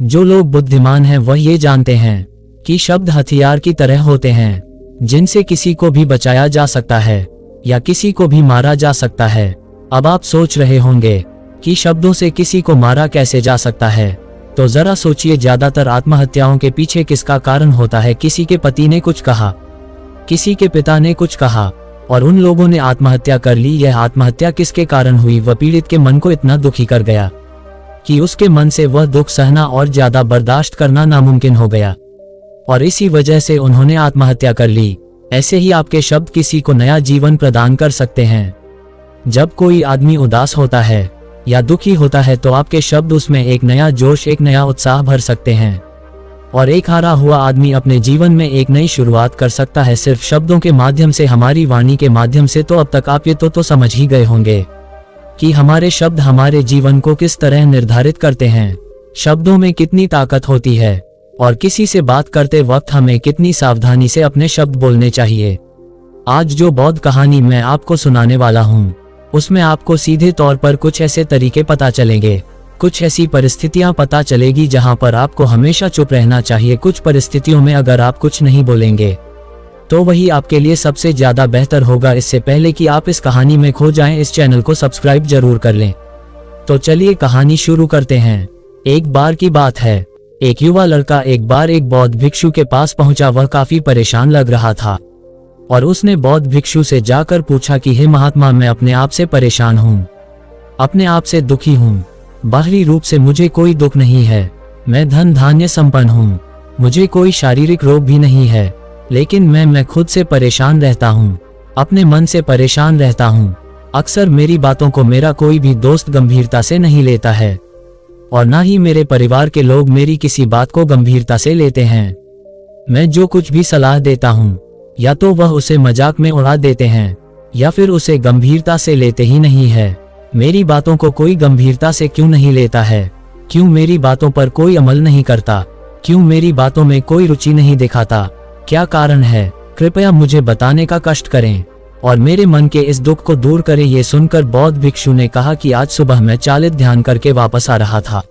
जो लोग बुद्धिमान हैं वह ये जानते हैं कि शब्द हथियार की तरह होते हैं, जिनसे किसी को भी बचाया जा सकता है या किसी को भी मारा जा सकता है। अब आप सोच रहे होंगे कि शब्दों से किसी को मारा कैसे जा सकता है, तो जरा सोचिए, ज्यादातर आत्महत्याओं के पीछे किसका कारण होता है? किसी के पति ने कुछ कहा, किसी के पिता ने कुछ कहा और उन लोगों ने आत्महत्या कर ली। यह आत्महत्या किसके कारण हुई? वह पीड़ित के मन को इतना दुखी कर गया कि उसके मन से वह दुख सहना और ज्यादा बर्दाश्त करना नामुमकिन हो गया और इसी वजह से उन्होंने आत्महत्या कर ली। ऐसे ही आपके शब्द किसी को नया जीवन प्रदान कर सकते हैं। जब कोई आदमी उदास होता है या दुखी होता है तो आपके शब्द उसमें एक नया जोश, एक नया उत्साह भर सकते हैं और एक हारा हुआ आदमी अपने जीवन में एक नई शुरुआत कर सकता है सिर्फ शब्दों के माध्यम से, हमारी वाणी के माध्यम से। तो अब तक आप ये तो समझ ही गए होंगे कि हमारे शब्द हमारे जीवन को किस तरह निर्धारित करते हैं, शब्दों में कितनी ताकत होती है और किसी से बात करते वक्त हमें कितनी सावधानी से अपने शब्द बोलने चाहिए। आज जो बौद्ध कहानी मैं आपको सुनाने वाला हूँ उसमें आपको सीधे तौर पर कुछ ऐसे तरीके पता चलेंगे, कुछ ऐसी परिस्थितियां पता चलेगी जहां पर आपको हमेशा चुप रहना चाहिए। कुछ परिस्थितियों में अगर आप कुछ नहीं बोलेंगे तो वही आपके लिए सबसे ज्यादा बेहतर होगा। इससे पहले कि आप इस कहानी में खो जाएं, इस चैनल को सब्सक्राइब जरूर कर लें। तो चलिए कहानी शुरू करते हैं। एक बार की बात है, एक युवा लड़का एक बार एक बौद्ध भिक्षु के पास पहुंचा। वह काफी परेशान लग रहा था और उसने बौद्ध भिक्षु से जाकर पूछा कि हे महात्मा, मैं अपने आप से परेशान हूँ, अपने आप से दुखी हूँ। बाहरी रूप से मुझे कोई दुख नहीं है, मैं धन धान्य संपन्न हूँ, मुझे कोई शारीरिक रोग भी नहीं है, लेकिन मैं खुद से परेशान रहता हूँ, अपने मन से परेशान रहता हूँ। अक्सर मेरी बातों को मेरा कोई भी दोस्त गंभीरता से नहीं लेता है और ना ही मेरे परिवार के लोग मेरी किसी बात को गंभीरता से लेते हैं। मैं जो कुछ भी सलाह देता हूँ या तो वह उसे मजाक में उड़ा देते हैं या फिर उसे गंभीरता से लेते ही नहीं है। मेरी बातों को कोई गंभीरता से क्यों नहीं लेता है? क्यों मेरी बातों पर कोई अमल नहीं करता? क्यों मेरी बातों में कोई रुचि नहीं दिखाता? क्या कारण है? कृपया मुझे बताने का कष्ट करें और मेरे मन के इस दुख को दूर करें। ये सुनकर बौद्ध भिक्षु ने कहा कि आज सुबह मैं चालित ध्यान करके वापस आ रहा था।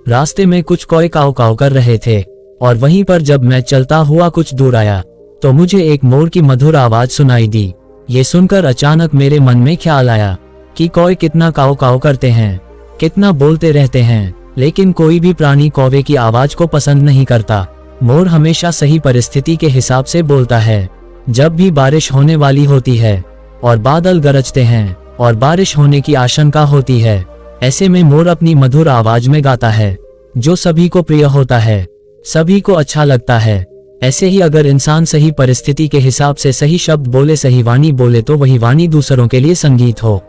रास्ते में कुछ कौए काव काव कर रहे थे और वहीं पर जब मैं चलता हुआ कुछ दूर आया तो मुझे एक मोर की मधुर आवाज सुनाई दी। ये सुनकर अचानक मेरे मन में ख्याल आया कि कौए कितना काव काव करते हैं, कितना बोलते रहते हैं, लेकिन कोई भी प्राणी कौवे की आवाज को पसंद नहीं करता। मोर हमेशा सही परिस्थिति के हिसाब से बोलता है। जब भी बारिश होने वाली होती है और बादल गरजते हैं और बारिश होने की आशंका होती है, ऐसे में मोर अपनी मधुर आवाज में गाता है जो सभी को प्रिय होता है, सभी को अच्छा लगता है। ऐसे ही अगर इंसान सही परिस्थिति के हिसाब से सही शब्द बोले, सही वाणी बोले, तो वही वाणी दूसरों के लिए संगीत हो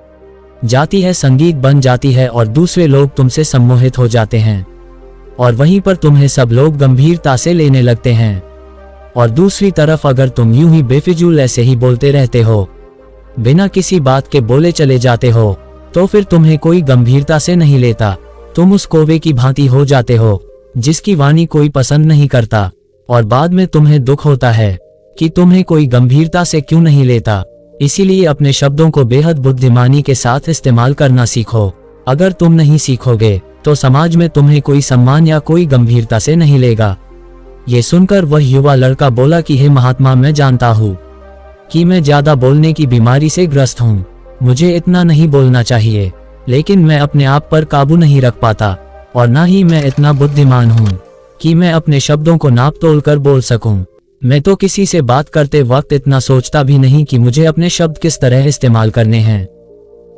जाती है, संगीत बन जाती है और दूसरे लोग तुमसे सम्मोहित हो जाते हैं और वहीं पर तुम्हें सब लोग गंभीरता से लेने लगते हैं। और दूसरी तरफ अगर तुम यूं ही बेफिजूल ऐसे ही बोलते रहते हो, बिना किसी बात के बोले चले जाते हो, तो फिर तुम्हें कोई गंभीरता से नहीं लेता। तुम उस कौवे की भांति हो जाते हो जिसकी वाणी कोई पसंद नहीं करता और बाद में तुम्हें दुख होता है कि तुम्हें कोई गंभीरता से क्यों नहीं लेता। इसीलिए अपने शब्दों को बेहद बुद्धिमानी के साथ इस्तेमाल करना सीखो। अगर तुम नहीं सीखोगे तो समाज में तुम्हें कोई सम्मान या कोई गंभीरता से नहीं लेगा। ये सुनकर वह युवा लड़का बोला कि हे महात्मा, मैं जानता हूँ कि मैं ज्यादा बोलने की बीमारी से ग्रस्त हूँ, मुझे इतना नहीं बोलना चाहिए, लेकिन मैं अपने आप पर काबू नहीं रख पाता और ना ही मैं इतना बुद्धिमान हूँ कि मैं अपने शब्दों को नाप तोल कर बोल सकूं। मैं तो किसी से बात करते वक्त इतना सोचता भी नहीं कि मुझे अपने शब्द किस तरह इस्तेमाल करने हैं।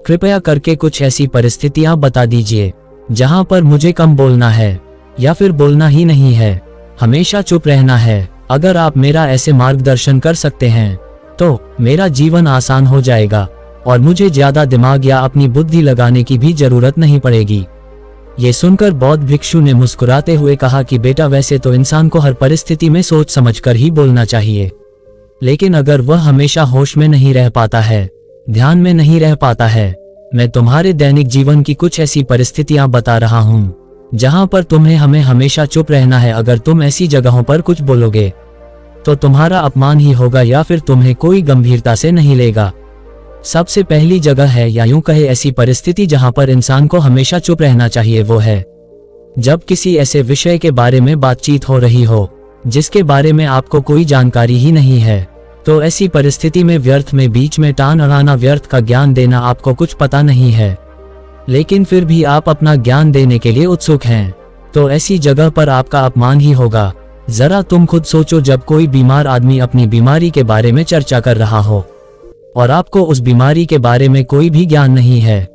कृपया करके कुछ ऐसी परिस्थितियां बता दीजिए जहां पर मुझे कम बोलना है या फिर बोलना ही नहीं है, हमेशा चुप रहना है। अगर आप मेरा ऐसे मार्गदर्शन कर सकते हैं तो मेरा जीवन आसान हो जाएगा और मुझे ज्यादा दिमाग या अपनी बुद्धि लगाने की भी जरूरत नहीं पड़ेगी। ये सुनकर बौद्ध भिक्षु ने मुस्कुराते हुए कहा कि बेटा, वैसे तो इंसान को हर परिस्थिति में सोच समझकर ही बोलना चाहिए, लेकिन अगर वह हमेशा होश में नहीं रह पाता है, ध्यान में नहीं रह पाता है, मैं तुम्हारे दैनिक जीवन की कुछ ऐसी परिस्थितियां बता रहा हूं जहां पर तुम्हें हमें हमेशा चुप रहना है। अगर तुम ऐसी जगहों पर कुछ बोलोगे तो तुम्हारा अपमान ही होगा या फिर तुम्हें कोई गंभीरता से नहीं लेगा। सबसे पहली जगह है, या यूं कहे ऐसी परिस्थिति जहां पर इंसान को हमेशा चुप रहना चाहिए, वो है जब किसी ऐसे विषय के बारे में बातचीत हो रही हो जिसके बारे में आपको कोई जानकारी ही नहीं है, तो ऐसी परिस्थिति में व्यर्थ में बीच में टान अड़ाना, व्यर्थ का ज्ञान देना, आपको कुछ पता नहीं है लेकिन फिर भी आप अपना ज्ञान देने के लिए उत्सुक हैं, तो ऐसी जगह पर आपका अपमान ही होगा। जरा तुम खुद सोचो, जब कोई बीमार आदमी अपनी बीमारी के बारे में चर्चा कर रहा हो और आपको उस बीमारी के बारे में कोई भी ज्ञान नहीं है,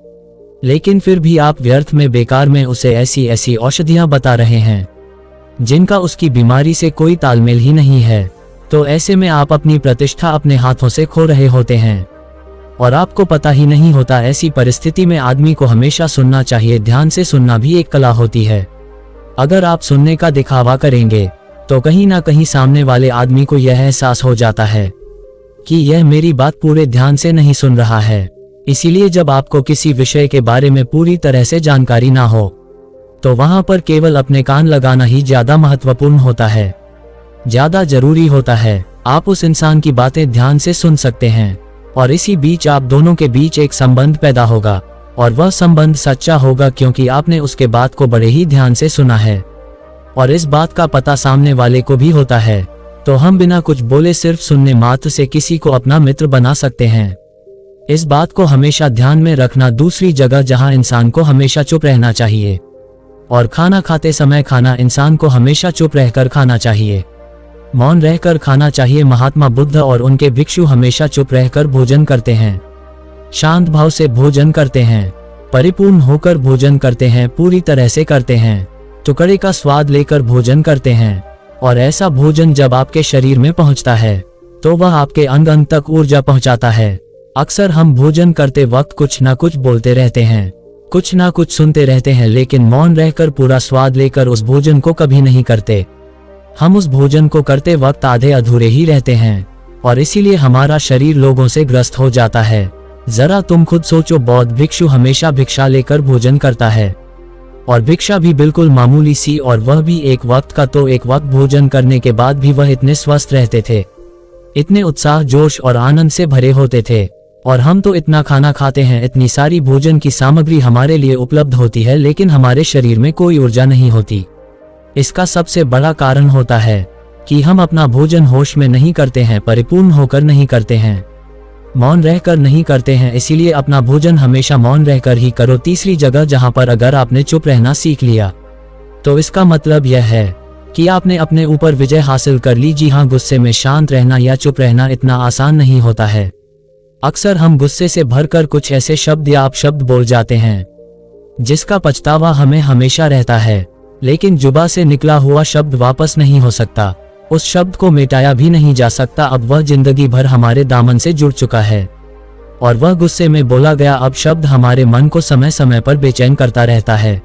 लेकिन फिर भी आप व्यर्थ में बेकार में उसे ऐसी ऐसी औषधियां बता रहे हैं जिनका उसकी बीमारी से कोई तालमेल ही नहीं है, तो ऐसे में आप अपनी प्रतिष्ठा अपने हाथों से खो रहे होते हैं और आपको पता ही नहीं होता। ऐसी परिस्थिति में आदमी को हमेशा सुनना चाहिए। ध्यान से सुनना भी एक कला होती है। अगर आप सुनने का दिखावा करेंगे तो कहीं ना कहीं सामने वाले आदमी को यह एहसास हो जाता है कि यह मेरी बात पूरे ध्यान से नहीं सुन रहा है। इसीलिए जब आपको किसी विषय के बारे में पूरी तरह से जानकारी ना हो तो वहां पर केवल अपने कान लगाना ही ज्यादा महत्वपूर्ण होता है, ज्यादा जरूरी होता है। आप उस इंसान की बातें ध्यान से सुन सकते हैं और इसी बीच आप दोनों के बीच एक संबंध पैदा होगा और वह संबंध सच्चा होगा क्योंकि आपने उसके बात को बड़े ही ध्यान से सुना है और इस बात का पता सामने वाले को भी होता है। तो हम बिना कुछ बोले सिर्फ सुनने मात्र से किसी को अपना मित्र बना सकते हैं। इस बात को हमेशा ध्यान में रखना। दूसरी जगह जहां इंसान को हमेशा चुप रहना चाहिए और खाना खाते समय खाना इंसान को हमेशा चुप रहकर खाना चाहिए, मौन रहकर खाना चाहिए। महात्मा बुद्ध और उनके भिक्षु हमेशा चुप रहकर भोजन करते हैं, शांत भाव से भोजन करते हैं, परिपूर्ण होकर भोजन करते हैं, पूरी तरह से करते हैं, टुकड़े का स्वाद लेकर भोजन करते हैं। और ऐसा भोजन जब आपके शरीर में पहुंचता है तो वह आपके अंग अंग तक ऊर्जा पहुंचाता है। अक्सर हम भोजन करते वक्त कुछ ना कुछ बोलते रहते हैं, कुछ ना कुछ सुनते रहते हैं, लेकिन मौन रहकर पूरा स्वाद लेकर उस भोजन को कभी नहीं करते। हम उस भोजन को करते वक्त आधे अधूरे ही रहते हैं और इसीलिए हमारा शरीर लोगों से ग्रस्त हो जाता है। जरा तुम खुद सोचो, बौद्ध भिक्षु हमेशा भिक्षा लेकर भोजन करता है और भिक्षा भी बिल्कुल मामूली सी, और वह भी एक वक्त का। तो एक वक्त भोजन करने के बाद भी वह इतने स्वस्थ रहते थे, इतने उत्साह जोश और आनंद से भरे होते थे। और हम तो इतना खाना खाते हैं, इतनी सारी भोजन की सामग्री हमारे लिए उपलब्ध होती है, लेकिन हमारे शरीर में कोई ऊर्जा नहीं होती। इसका सबसे बड़ा कारण होता है कि हम अपना भोजन होश में नहीं करते हैं, परिपूर्ण होकर नहीं करते हैं, मौन रहकर नहीं करते हैं। इसीलिए अपना भोजन हमेशा मौन रहकर ही करो। तीसरी जगह जहां पर अगर आपने चुप रहना सीख लिया तो इसका मतलब यह है कि आपने अपने ऊपर विजय हासिल कर ली। जी हाँ, गुस्से में शांत रहना या चुप रहना इतना आसान नहीं होता है। अक्सर हम गुस्से से भरकर कुछ ऐसे शब्द या अपशब्द बोल जाते हैं जिसका पछतावा हमें हमेशा रहता है, लेकिन जुबा से निकला हुआ शब्द वापस नहीं हो सकता, उस शब्द को मिटाया भी नहीं जा सकता। अब वह जिंदगी भर हमारे दामन से जुड़ चुका है और वह गुस्से में बोला गया अब शब्द हमारे मन को समय समय पर बेचैन करता रहता है,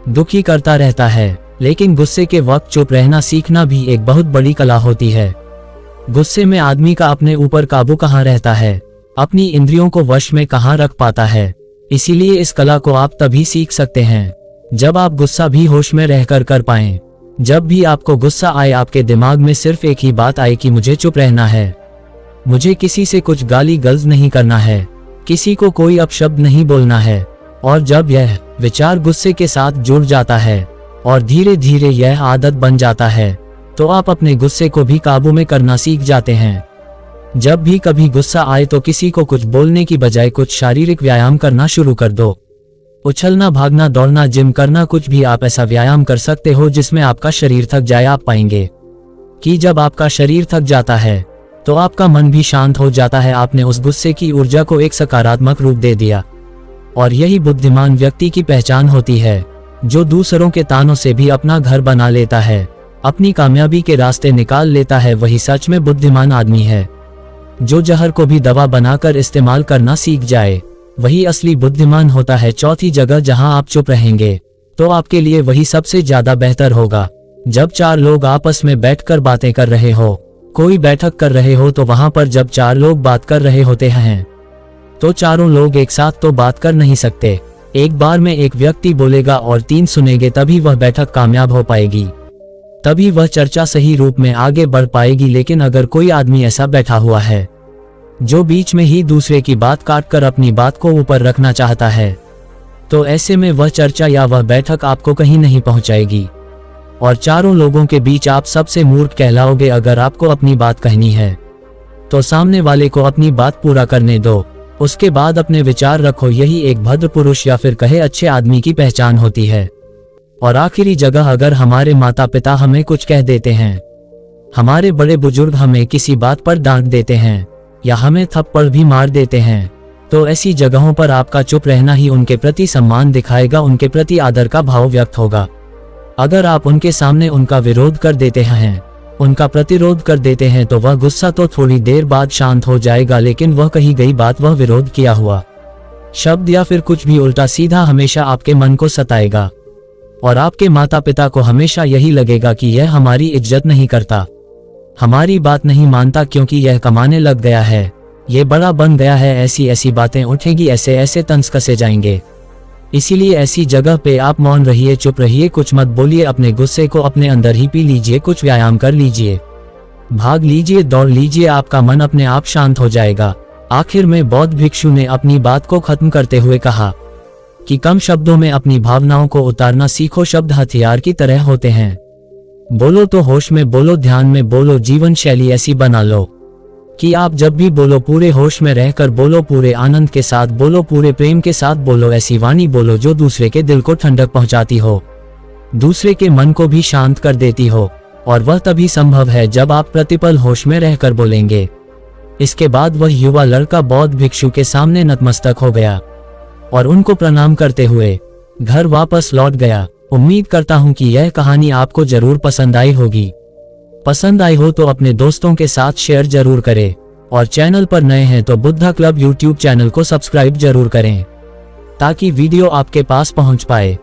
दुखी करता रहता है। लेकिन गुस्से के वक्त चुप रहना सीखना भी एक बहुत बड़ी कला होती है। गुस्से में आदमी का अपने ऊपर काबू कहाँ रहता है, अपनी इंद्रियों को वश में कहाँ रख पाता है। इसीलिए इस कला को आप तभी सीख सकते हैं जब आप गुस्सा भी होश में रहकर कर पाएं। जब भी आपको गुस्सा आए, आपके दिमाग में सिर्फ एक ही बात आए कि मुझे चुप रहना है, मुझे किसी से कुछ गाली गलौज नहीं करना है, किसी को कोई अपशब्द नहीं बोलना है। और जब यह विचार गुस्से के साथ जुड़ जाता है और धीरे धीरे यह आदत बन जाता है, तो आप अपने गुस्से को भी काबू में करना सीख जाते हैं। जब भी कभी गुस्सा आए तो किसी को कुछ बोलने की बजाय कुछ शारीरिक व्यायाम करना शुरू कर दो। उछलना, भागना, दौड़ना, जिम करना, कुछ भी आप ऐसा व्यायाम कर सकते हो जिसमें आपका शरीर थक जाए। आप पाएंगे कि जब आपका शरीर थक जाता है तो आपका मन भी शांत हो जाता है। आपने उस गुस्से की ऊर्जा को एक सकारात्मक रूप दे दिया। और यही बुद्धिमान व्यक्ति की पहचान होती है, जो दूसरों के तानों से भी अपना घर बना लेता है, अपनी कामयाबी के रास्ते निकाल लेता है। वही सच में बुद्धिमान आदमी है। जो जहर को भी दवा बनाकर इस्तेमाल करना सीख जाए, वही असली बुद्धिमान होता है। चौथी जगह जहां आप चुप रहेंगे तो आपके लिए वही सबसे ज्यादा बेहतर होगा। जब चार लोग आपस में बैठकर बातें कर रहे हो, कोई बैठक कर रहे हो, तो वहां पर जब चार लोग बात कर रहे होते हैं तो चारों लोग एक साथ तो बात कर नहीं सकते। एक बार में एक व्यक्ति बोलेगा और तीन सुनेंगे, तभी वह बैठक कामयाब हो पाएगी, तभी वह चर्चा सही रूप में आगे बढ़ पाएगी। लेकिन अगर कोई आदमी ऐसा बैठा हुआ है जो बीच में ही दूसरे की बात काटकर अपनी बात को ऊपर रखना चाहता है, तो ऐसे में वह चर्चा या वह बैठक आपको कहीं नहीं पहुंचाएगी और चारों लोगों के बीच आप सबसे मूर्ख कहलाओगे। अगर आपको अपनी बात कहनी है तो सामने वाले को अपनी बात पूरा करने दो, उसके बाद अपने विचार रखो। यही एक भद्र पुरुष या फिर कहे अच्छे आदमी की पहचान होती है। और आखिरी जगह, अगर हमारे माता पिता हमें कुछ कह देते हैं, हमारे बड़े बुजुर्ग हमें किसी बात पर डांट देते हैं या हमें थप्पड़ भी मार देते हैं, तो ऐसी जगहों पर आपका चुप रहना ही उनके प्रति सम्मान दिखाएगा, उनके प्रति आदर का भाव व्यक्त होगा। अगर आप उनके सामने उनका विरोध कर देते हैं, उनका प्रतिरोध कर देते हैं, तो वह गुस्सा तो थोड़ी देर बाद शांत हो जाएगा, लेकिन वह कही गई बात, वह विरोध किया हुआ शब्द या फिर कुछ भी उल्टा सीधा हमेशा आपके मन को सताएगा और आपके माता पिता को हमेशा यही लगेगा कि यह हमारी इज्जत नहीं करता, हमारी बात नहीं मानता, क्योंकि यह कमाने लग गया है, ये बड़ा बन गया है, ऐसी ऐसी बातें उठेगी, ऐसे ऐसे तंज कसे जाएंगे। इसीलिए ऐसी जगह पे आप मौन रहिए, चुप रहिए, कुछ मत बोलिए, अपने गुस्से को अपने अंदर ही पी लीजिए, कुछ व्यायाम कर लीजिए, भाग लीजिए, दौड़ लीजिए, आपका मन अपने आप शांत हो जाएगा। आखिर में बौद्ध भिक्षु ने अपनी बात को खत्म करते हुए कहा कि कम शब्दों में अपनी भावनाओं को उतारना सीखो। शब्द हथियार की तरह होते हैं। बोलो तो होश में बोलो, ध्यान में बोलो, जीवन शैली ऐसी बना लो कि आप जब भी बोलो पूरे होश में रहकर बोलो, पूरे आनंद के साथ बोलो, पूरे प्रेम के साथ बोलो। ऐसी वाणी बोलो जो दूसरे के दिल को ठंडक पहुंचाती हो, दूसरे के मन को भी शांत कर देती हो, और वह तभी संभव है जब आप प्रतिपल होश में रहकर बोलेंगे। इसके बाद वह युवा लड़का बौद्ध भिक्षु के सामने नतमस्तक हो गया और उनको प्रणाम करते हुए घर वापस लौट गया। उम्मीद करता हूं कि यह कहानी आपको जरूर पसंद आई होगी। पसंद आई हो तो अपने दोस्तों के साथ शेयर जरूर करें और चैनल पर नए हैं तो बुद्धा क्लब यूट्यूब चैनल को सब्सक्राइब जरूर करें ताकि वीडियो आपके पास पहुंच पाए।